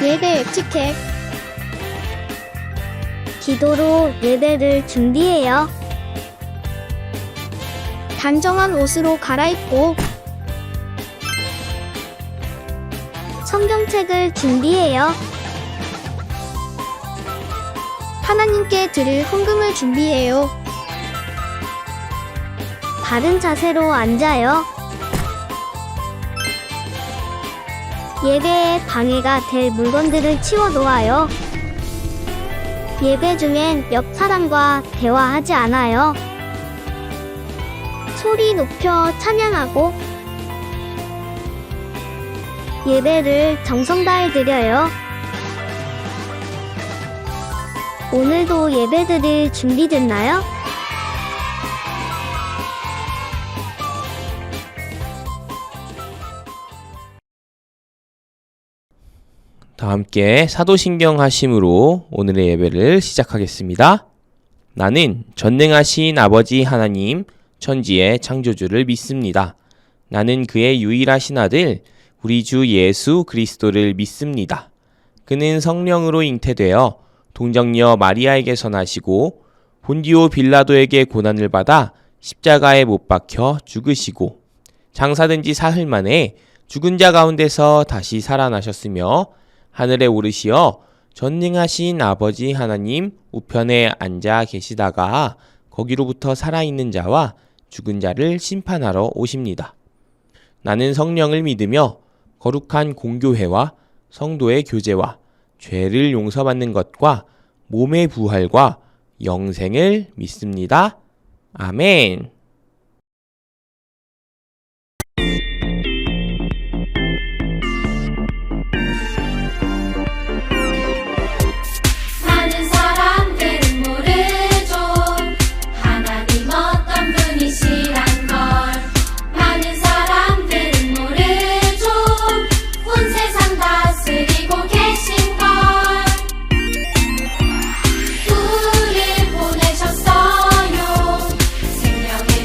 예배 에티켓. 기도로 예배를 준비해요. 단정한 옷으로 갈아입고 성경책을 준비해요. 하나님께 드릴 헌금을 준비해요. 바른 자세로 앉아요. 예배에 방해가 될 물건들을 치워 놓아요. 예배 중엔 옆 사람과 대화하지 않아요. 소리 높여 찬양하고 예배를 정성 다해 드려요. 오늘도 예배 드릴 준비됐나요? 다 함께 사도신경 하심으로 오늘의 예배를 시작하겠습니다. 나는 전능하신 아버지 하나님, 천지의 창조주를 믿습니다. 나는 그의 유일하신 아들, 우리 주 예수 그리스도를 믿습니다. 그는 성령으로 잉태되어 동정녀 마리아에게서 나시고 본디오 빌라도에게 고난을 받아 십자가에 못 박혀 죽으시고 장사된 지 사흘 만에 죽은 자 가운데서 다시 살아나셨으며 하늘에 오르시어 전능하신 아버지 하나님 우편에 앉아 계시다가 거기로부터 살아있는 자와 죽은 자를 심판하러 오십니다. 나는 성령을 믿으며 거룩한 공교회와 성도의 교제와 죄를 용서받는 것과 몸의 부활과 영생을 믿습니다. 아멘. 많은 사람들은 모르죠 하나님 어떤 분이시란 걸. 많은 사람들은 모르죠 온 세상 다스리고 계신 걸. 우릴 보내셨어요 생명의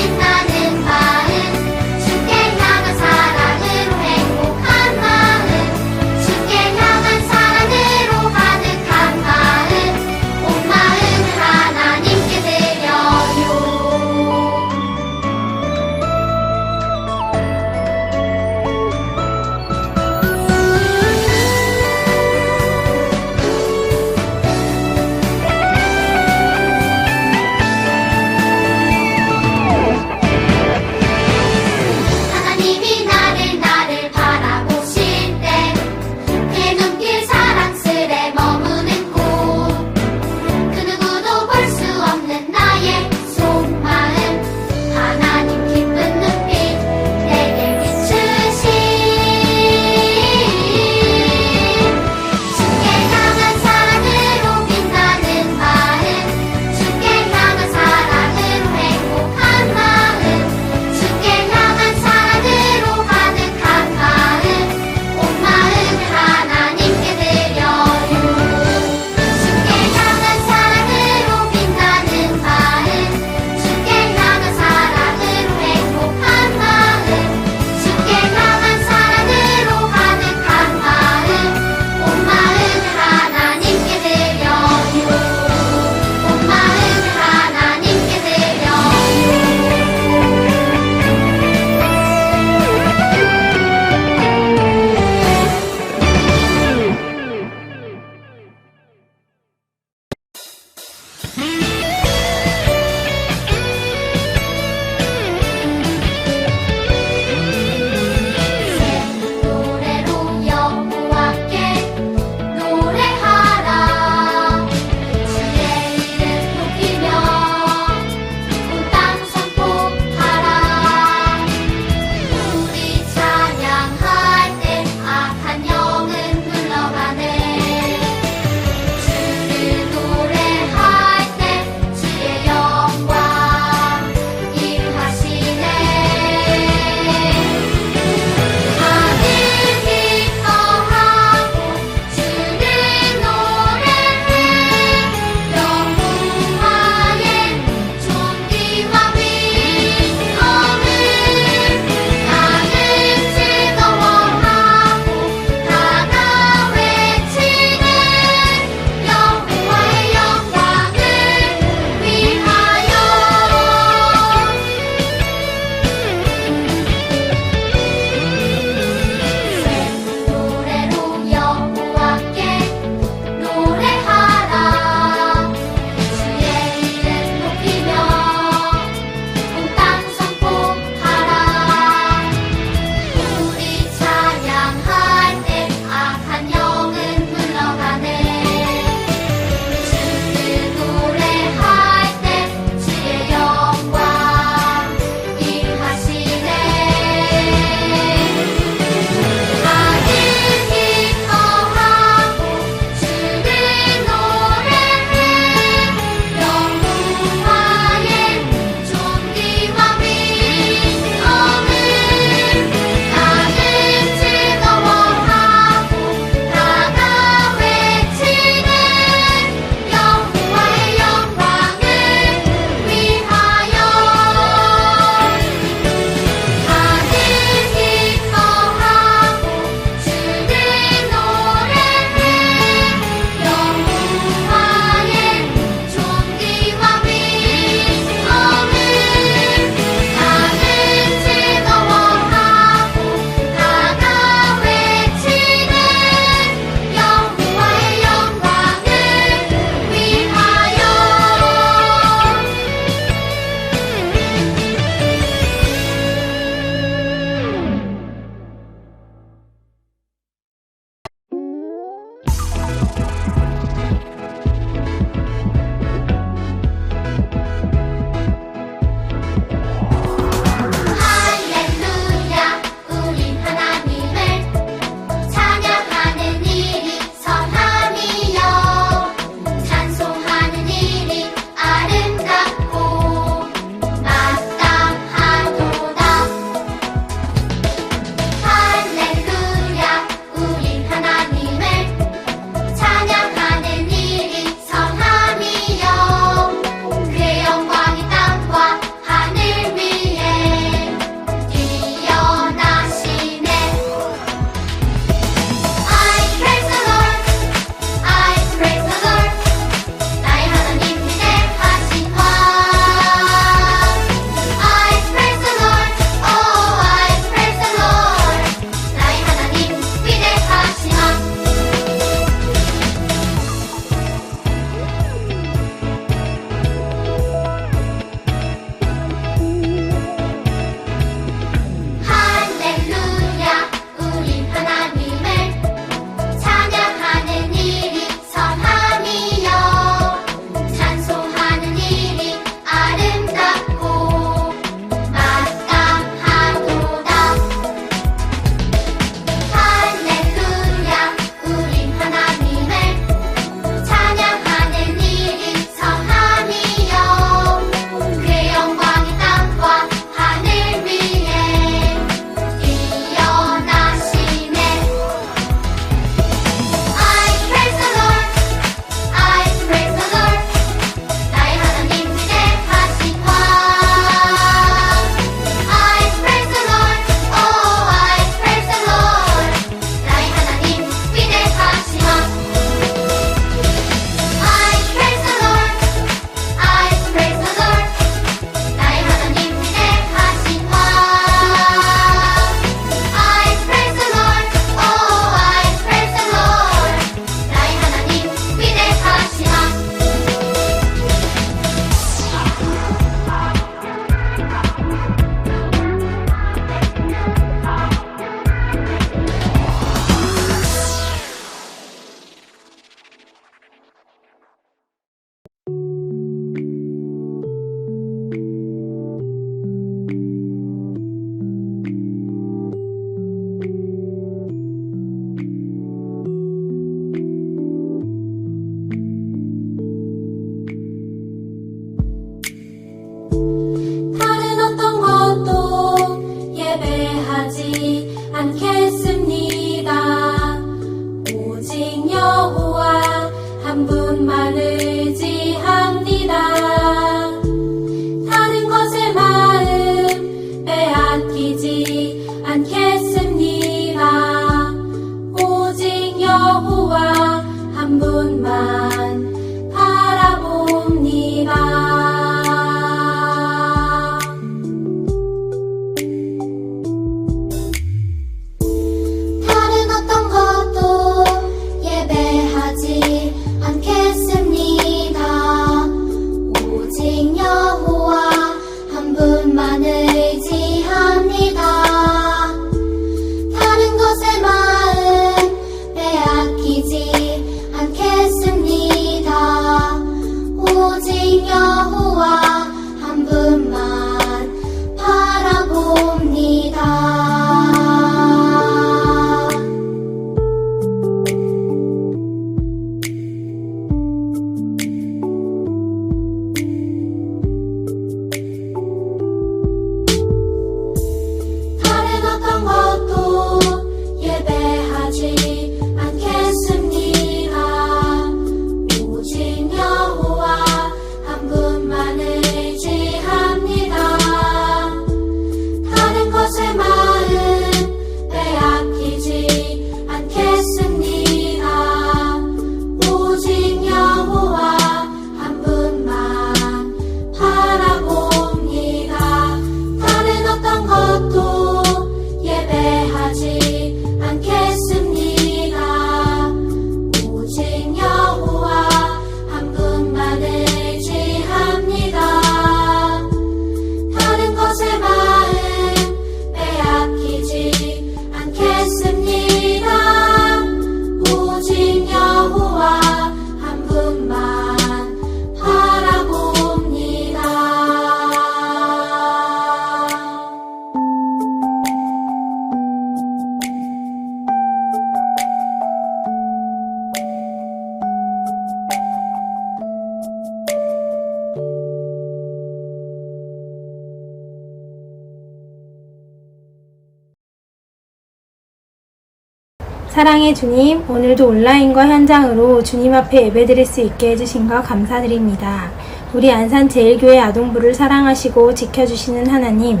사랑의 주님, 오늘도 온라인과 현장으로 주님 앞에 예배드릴 수 있게 해주신 것 감사드립니다. 우리 안산제일교회 아동부를 사랑하시고 지켜주시는 하나님,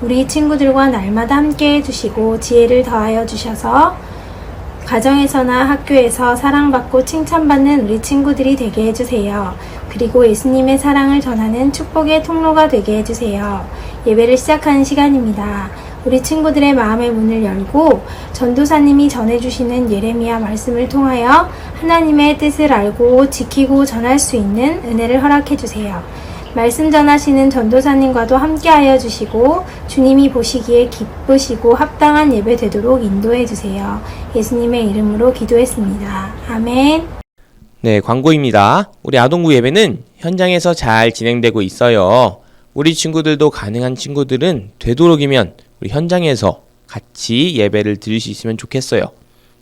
우리 친구들과 날마다 함께 해주시고 지혜를 더하여 주셔서 가정에서나 학교에서 사랑받고 칭찬받는 우리 친구들이 되게 해주세요. 그리고 예수님의 사랑을 전하는 축복의 통로가 되게 해주세요. 예배를 시작하는 시간입니다. 우리 친구들의 마음의 문을 열고 전도사님이 전해주시는 예레미야 말씀을 통하여 하나님의 뜻을 알고 지키고 전할 수 있는 은혜를 허락해주세요. 말씀 전하시는 전도사님과도 함께하여 주시고 주님이 보시기에 기쁘시고 합당한 예배 되도록 인도해 주세요. 예수님의 이름으로 기도했습니다. 아멘. 네, 광고입니다. 우리 아동부 예배는 현장에서 잘 진행되고 있어요. 우리 친구들도 가능한 친구들은 되도록이면 우리 현장에서 같이 예배를 드릴 수 있으면 좋겠어요.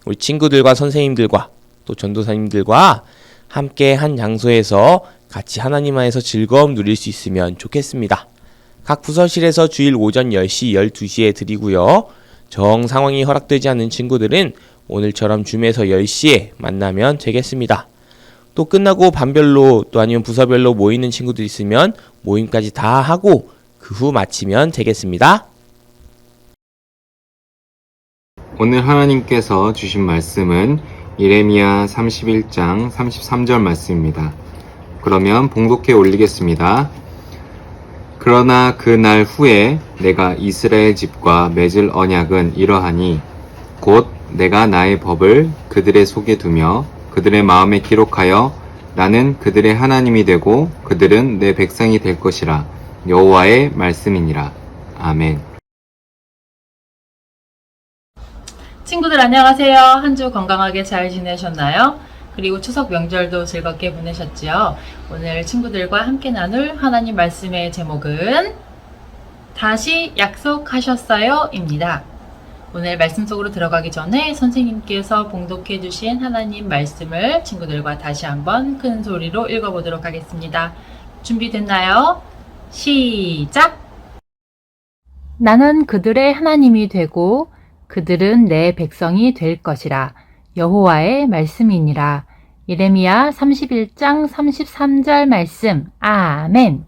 우리 친구들과 선생님들과 또 전도사님들과 함께 한 장소에서 같이 하나님 안에서 즐거움 누릴 수 있으면 좋겠습니다. 각 부서실에서 주일 오전 10시, 12시에 드리고요. 정 상황이 허락되지 않는 친구들은 오늘처럼 줌에서 10시에 만나면 되겠습니다. 또 끝나고 반별로 또 아니면 부서별로 모이는 친구들 있으면 모임까지 다 하고 그 후 마치면 되겠습니다. 오늘 하나님께서 주신 말씀은 예레미야 31장 33절 말씀입니다. 그러면 봉독해 올리겠습니다. 그러나 그 날 후에 내가 이스라엘 집과 맺을 언약은 이러하니 곧 내가 나의 법을 그들의 속에 두며 그들의 마음에 기록하여 나는 그들의 하나님이 되고 그들은 내 백성이 될 것이라. 여호와의 말씀이니라. 아멘. 친구들 안녕하세요. 한 주 건강하게 잘 지내셨나요? 그리고 추석 명절도 즐겁게 보내셨지요? 오늘 친구들과 함께 나눌 하나님 말씀의 제목은 다시 약속하셨어요? 입니다. 오늘 말씀 속으로 들어가기 전에 선생님께서 봉독해 주신 하나님 말씀을 친구들과 다시 한번 큰 소리로 읽어보도록 하겠습니다. 준비됐나요? 시작! 나는 그들의 하나님이 되고 그들은 내 백성이 될 것이라. 여호와의 말씀이니라. 예레미야 31장 33절 말씀. 아멘.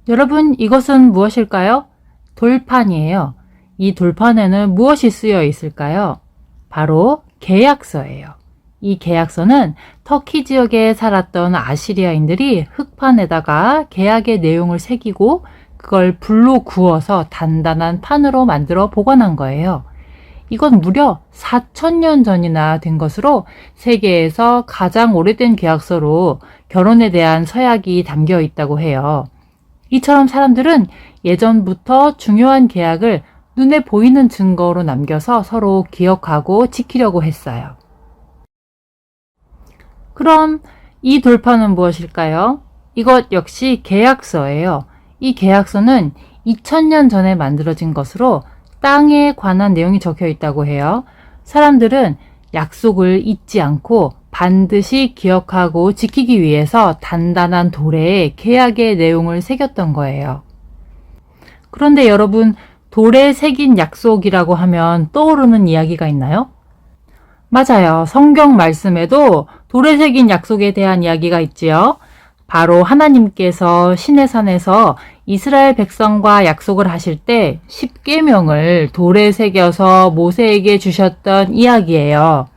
여러분, 이것은 무엇일까요? 돌판이에요. 이 돌판에는 무엇이 쓰여 있을까요? 바로 계약서예요. 이 계약서는 터키 지역에 살았던 아시리아인들이 흙판에다가 계약의 내용을 새기고 그걸 불로 구워서 단단한 판으로 만들어 보관한 거예요. 이건 무려 4,000년 전이나 된 것으로 세계에서 가장 오래된 계약서로 결혼에 대한 서약이 담겨 있다고 해요. 이처럼 사람들은 예전부터 중요한 계약을 눈에 보이는 증거로 남겨서 서로 기억하고 지키려고 했어요. 그럼 이 돌판은 무엇일까요? 이것 역시 계약서예요. 이 계약서는 2000년 전에 만들어진 것으로 땅에 관한 내용이 적혀 있다고 해요. 사람들은 약속을 잊지 않고 반드시 기억하고 지키기 위해서 단단한 돌에 계약의 내용을 새겼던 거예요. 그런데 여러분, 돌에 새긴 약속이라고 하면 떠오르는 이야기가 있나요? 맞아요. 성경 말씀에도 돌에 새긴 약속에 대한 이야기가 있지요. 바로 하나님께서 시내산에서 이스라엘 백성과 약속을 하실 때 10계명을 돌에 새겨서 모세에게 주셨던 이야기예요.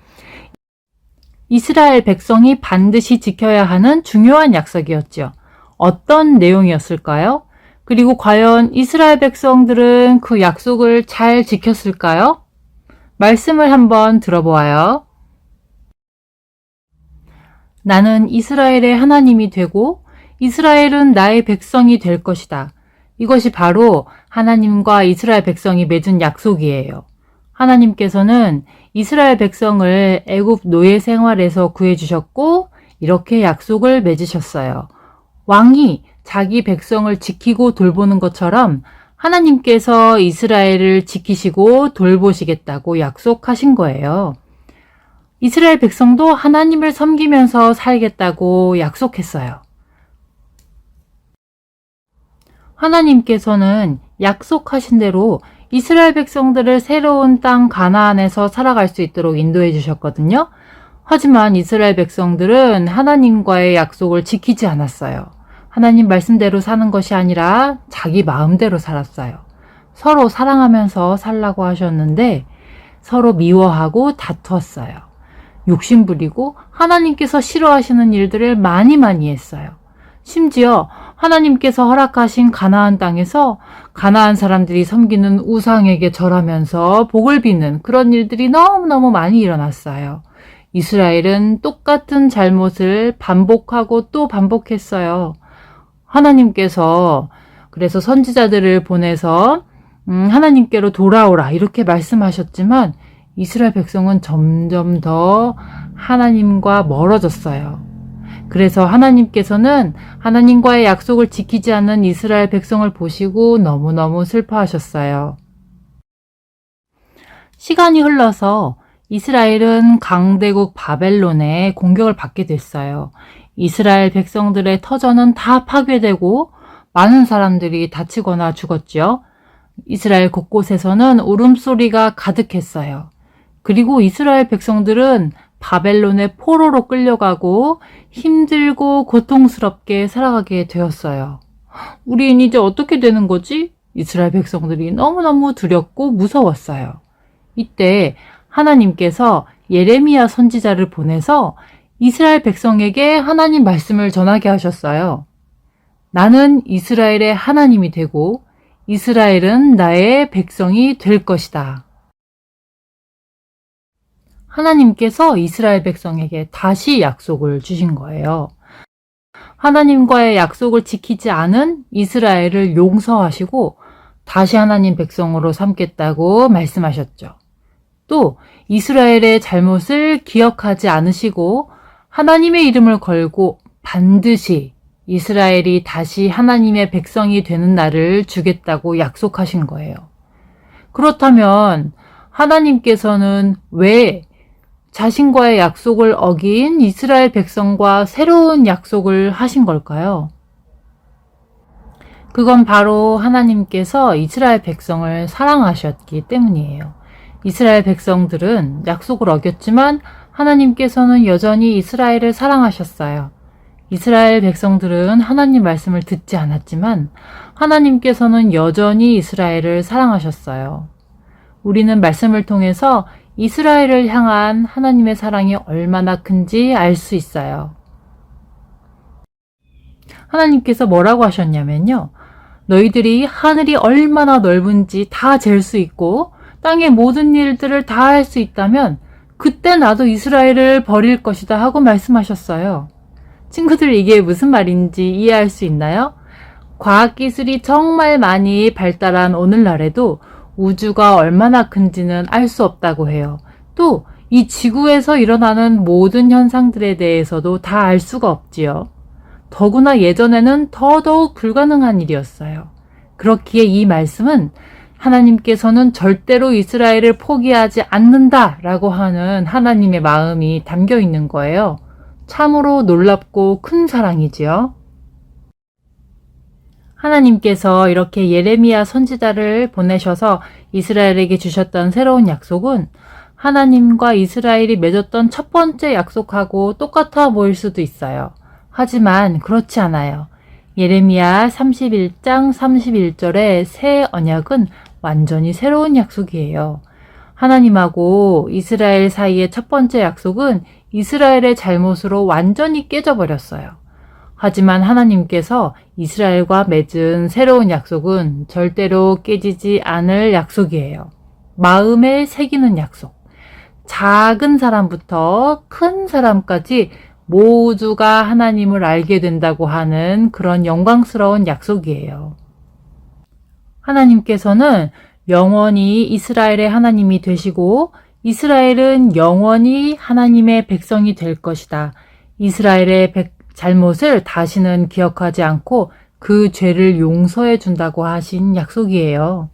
이스라엘 백성이 반드시 지켜야 하는 중요한 약속이었죠. 어떤 내용이었을까요? 그리고 과연 이스라엘 백성들은 그 약속을 잘 지켰을까요? 말씀을 한번 들어보아요. 나는 이스라엘의 하나님이 되고 이스라엘은 나의 백성이 될 것이다. 이것이 바로 하나님과 이스라엘 백성이 맺은 약속이에요. 하나님께서는 이스라엘 백성을 애굽 노예 생활에서 구해주셨고 이렇게 약속을 맺으셨어요. 왕이 자기 백성을 지키고 돌보는 것처럼 하나님께서 이스라엘을 지키시고 돌보시겠다고 약속하신 거예요. 이스라엘 백성도 하나님을 섬기면서 살겠다고 약속했어요. 하나님께서는 약속하신 대로 이스라엘 백성들을 새로운 땅 가나안에서 살아갈 수 있도록 인도해 주셨거든요. 하지만 이스라엘 백성들은 하나님과의 약속을 지키지 않았어요. 하나님 말씀대로 사는 것이 아니라 자기 마음대로 살았어요. 서로 사랑하면서 살라고 하셨는데 서로 미워하고 다투었어요. 욕심 부리고 하나님께서 싫어하시는 일들을 많이 했어요. 심지어 하나님께서 허락하신 가나안 땅에서 가나안 사람들이 섬기는 우상에게 절하면서 복을 비는 그런 일들이 너무너무 많이 일어났어요. 이스라엘은 똑같은 잘못을 반복하고 또 반복했어요. 하나님께서 그래서 선지자들을 보내서 하나님께로 돌아오라 이렇게 말씀하셨지만 이스라엘 백성은 점점 더 하나님과 멀어졌어요. 그래서 하나님께서는 하나님과의 약속을 지키지 않는 이스라엘 백성을 보시고 너무너무 슬퍼하셨어요. 시간이 흘러서 이스라엘은 강대국 바벨론의 공격을 받게 됐어요. 이스라엘 백성들의 터전은 다 파괴되고 많은 사람들이 다치거나 죽었죠. 이스라엘 곳곳에서는 울음소리가 가득했어요. 그리고 이스라엘 백성들은 바벨론의 포로로 끌려가고 힘들고 고통스럽게 살아가게 되었어요. 우린 이제 어떻게 되는 거지? 이스라엘 백성들이 너무너무 두렵고 무서웠어요. 이때 하나님께서 예레미야 선지자를 보내서 이스라엘 백성에게 하나님 말씀을 전하게 하셨어요. 나는 이스라엘의 하나님이 되고 이스라엘은 나의 백성이 될 것이다. 하나님께서 이스라엘 백성에게 다시 약속을 주신 거예요. 하나님과의 약속을 지키지 않은 이스라엘을 용서하시고 다시 하나님 백성으로 삼겠다고 말씀하셨죠. 또 이스라엘의 잘못을 기억하지 않으시고 하나님의 이름을 걸고 반드시 이스라엘이 다시 하나님의 백성이 되는 날을 주겠다고 약속하신 거예요. 그렇다면 하나님께서는 왜 자신과의 약속을 어긴 이스라엘 백성과 새로운 약속을 하신 걸까요? 그건 바로 하나님께서 이스라엘 백성을 사랑하셨기 때문이에요. 이스라엘 백성들은 약속을 어겼지만 하나님께서는 여전히 이스라엘을 사랑하셨어요. 이스라엘 백성들은 하나님 말씀을 듣지 않았지만 하나님께서는 여전히 이스라엘을 사랑하셨어요. 우리는 말씀을 통해서 이스라엘을 향한 하나님의 사랑이 얼마나 큰지 알 수 있어요. 하나님께서 뭐라고 하셨냐면요. 너희들이 하늘이 얼마나 넓은지 다 잴 수 있고 땅의 모든 일들을 다 할 수 있다면 그때 나도 이스라엘을 버릴 것이다 하고 말씀하셨어요. 친구들 이게 무슨 말인지 이해할 수 있나요? 과학기술이 정말 많이 발달한 오늘날에도 우주가 얼마나 큰지는 알 수 없다고 해요. 또 이 지구에서 일어나는 모든 현상들에 대해서도 다 알 수가 없지요. 더구나 예전에는 더더욱 불가능한 일이었어요. 그렇기에 이 말씀은 하나님께서는 절대로 이스라엘을 포기하지 않는다라고 하는 하나님의 마음이 담겨 있는 거예요. 참으로 놀랍고 큰 사랑이지요. 하나님께서 이렇게 예레미야 선지자를 보내셔서 이스라엘에게 주셨던 새로운 약속은 하나님과 이스라엘이 맺었던 첫 번째 약속하고 똑같아 보일 수도 있어요. 하지만 그렇지 않아요. 예레미야 31장 31절의 새 언약은 완전히 새로운 약속이에요. 하나님하고 이스라엘 사이의 첫 번째 약속은 이스라엘의 잘못으로 완전히 깨져버렸어요. 하지만 하나님께서 이스라엘과 맺은 새로운 약속은 절대로 깨지지 않을 약속이에요. 마음에 새기는 약속. 작은 사람부터 큰 사람까지 모두가 하나님을 알게 된다고 하는 그런 영광스러운 약속이에요. 하나님께서는 영원히 이스라엘의 하나님이 되시고 이스라엘은 영원히 하나님의 백성이 될 것이다. 이스라엘의 잘못을 다시는 기억하지 않고 그 죄를 용서해 준다고 하신 약속이에요.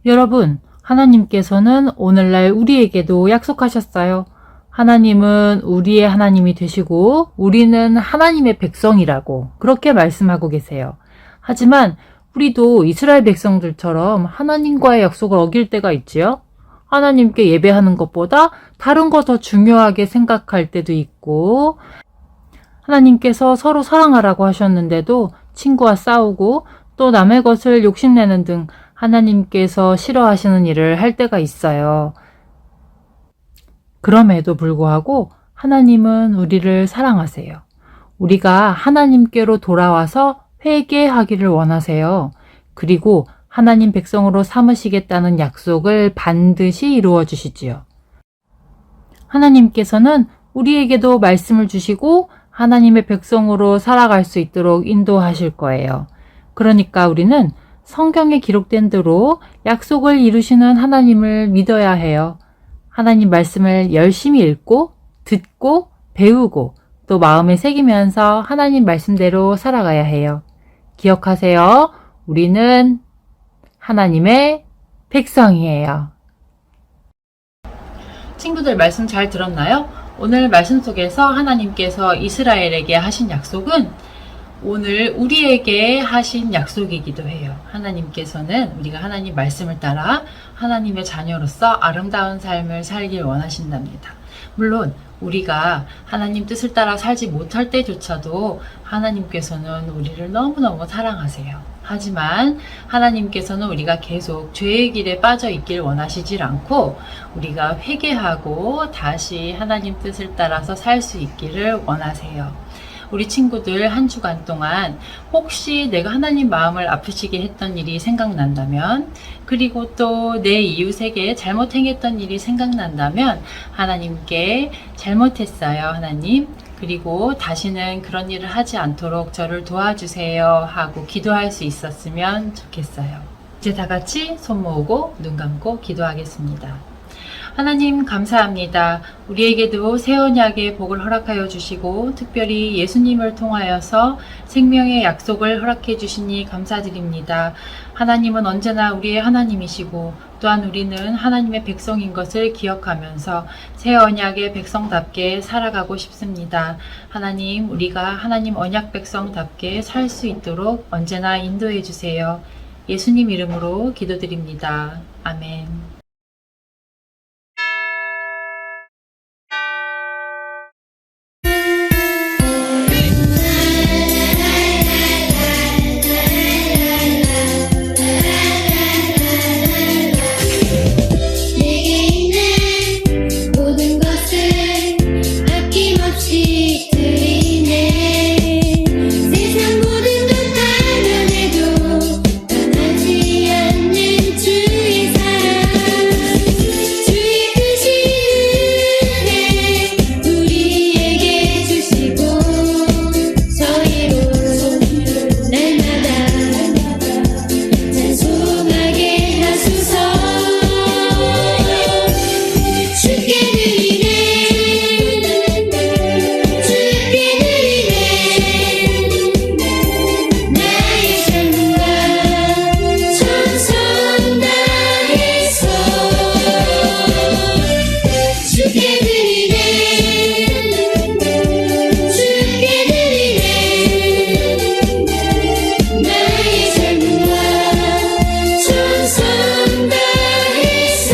여러분, 하나님께서는 오늘날 우리에게도 약속하셨어요. 하나님은 우리의 하나님이 되시고 우리는 하나님의 백성이라고 그렇게 말씀하고 계세요. 하지만 우리도 이스라엘 백성들처럼 하나님과의 약속을 어길 때가 있지요. 하나님께 예배하는 것보다 다른 거 더 중요하게 생각할 때도 있고, 하나님께서 서로 사랑하라고 하셨는데도 친구와 싸우고 또 남의 것을 욕심내는 등 하나님께서 싫어하시는 일을 할 때가 있어요. 그럼에도 불구하고 하나님은 우리를 사랑하세요. 우리가 하나님께로 돌아와서 회개하기를 원하세요. 그리고 하나님 백성으로 삼으시겠다는 약속을 반드시 이루어 주시지요. 하나님께서는 우리에게도 말씀을 주시고 하나님의 백성으로 살아갈 수 있도록 인도하실 거예요. 그러니까 우리는 성경에 기록된 대로 약속을 이루시는 하나님을 믿어야 해요. 하나님 말씀을 열심히 읽고 듣고 배우고 또 마음에 새기면서 하나님 말씀대로 살아가야 해요. 기억하세요. 우리는 하나님의 백성이에요. 친구들 말씀 잘 들었나요? 오늘 말씀 속에서 하나님께서 이스라엘에게 하신 약속은 오늘 우리에게 하신 약속이기도 해요. 하나님께서는 우리가 하나님 말씀을 따라 하나님의 자녀로서 아름다운 삶을 살길 원하신답니다. 물론 우리가 하나님 뜻을 따라 살지 못할 때조차도 하나님께서는 우리를 너무너무 사랑하세요. 하지만 하나님께서는 우리가 계속 죄의 길에 빠져 있길 원하시질 않고 우리가 회개하고 다시 하나님 뜻을 따라서 살 수 있기를 원하세요. 우리 친구들 한 주간 동안 혹시 내가 하나님 마음을 아프시게 했던 일이 생각난다면, 그리고 또 내 이웃에게 잘못 행했던 일이 생각난다면 하나님께 잘못했어요, 하나님. 그리고 다시는 그런 일을 하지 않도록 저를 도와주세요 하고 기도할 수 있었으면 좋겠어요. 이제 다 같이 손 모으고 눈 감고 기도하겠습니다. 하나님 감사합니다. 우리에게도 새 언약의 복을 허락하여 주시고 특별히 예수님을 통하여서 생명의 약속을 허락해 주시니 감사드립니다. 하나님은 언제나 우리의 하나님이시고 또한 우리는 하나님의 백성인 것을 기억하면서 새 언약의 백성답게 살아가고 싶습니다. 하나님, 우리가 하나님 언약 백성답게 살 수 있도록 언제나 인도해 주세요. 예수님 이름으로 기도드립니다. 아멘. 내게 있는 모든 것을 아낌없이 드리네. 세상 모든 것 발견해도 변하지 않는 주의 사랑, 주의 크신 은혜 우리에게 주시고 저희로 날마다 찬송하게 하소서. 주께 드리네, 주께 드리네, 나의 삶과 천성 다해서. 주께 드리네, 주께 드리네, 나의 삶과 천성 다해서.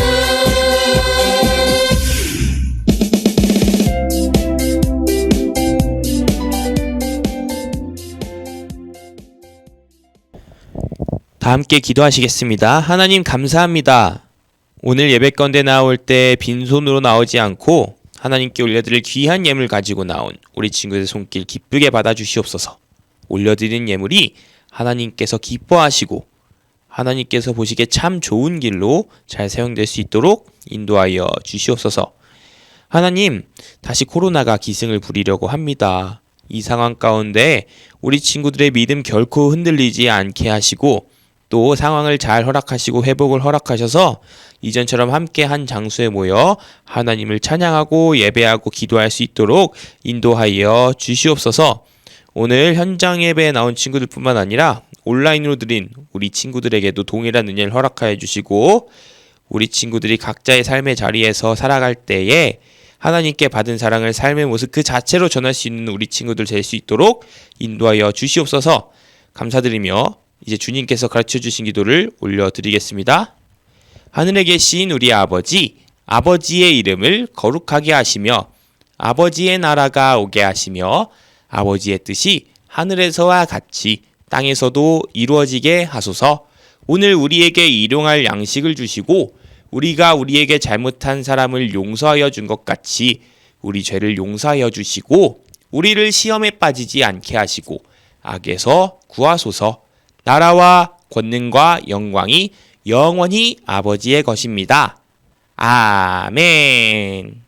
다 함께 기도하시겠습니다. 하나님 감사합니다. 오늘 예배 건대 나올 때 빈손으로 나오지 않고 하나님께 올려드릴 귀한 예물 가지고 나온 우리 친구들 손길 기쁘게 받아주시옵소서. 올려드린 예물이 하나님께서 기뻐하시고 하나님께서 보시기에 참 좋은 길로 잘 사용될 수 있도록 인도하여 주시옵소서. 하나님, 다시 코로나가 기승을 부리려고 합니다. 이 상황 가운데 우리 친구들의 믿음 결코 흔들리지 않게 하시고 또 상황을 잘 허락하시고 회복을 허락하셔서 이전처럼 함께 한 장소에 모여 하나님을 찬양하고 예배하고 기도할 수 있도록 인도하여 주시옵소서. 오늘 현장 예배에 나온 친구들뿐만 아니라 온라인으로 드린 우리 친구들에게도 동일한 은혜를 허락하여 주시고 우리 친구들이 각자의 삶의 자리에서 살아갈 때에 하나님께 받은 사랑을 삶의 모습 그 자체로 전할 수 있는 우리 친구들 될 수 있도록 인도하여 주시옵소서. 감사드리며 이제 주님께서 가르쳐 주신 기도를 올려드리겠습니다. 하늘에 계신 우리 아버지, 아버지의 이름을 거룩하게 하시며 아버지의 나라가 오게 하시며 아버지의 뜻이 하늘에서와 같이 땅에서도 이루어지게 하소서. 오늘 우리에게 일용할 양식을 주시고 우리가 우리에게 잘못한 사람을 용서하여 준 것 같이 우리 죄를 용서하여 주시고 우리를 시험에 빠지지 않게 하시고 악에서 구하소서. 나라와 권능과 영광이 영원히 아버지의 것입니다. 아멘.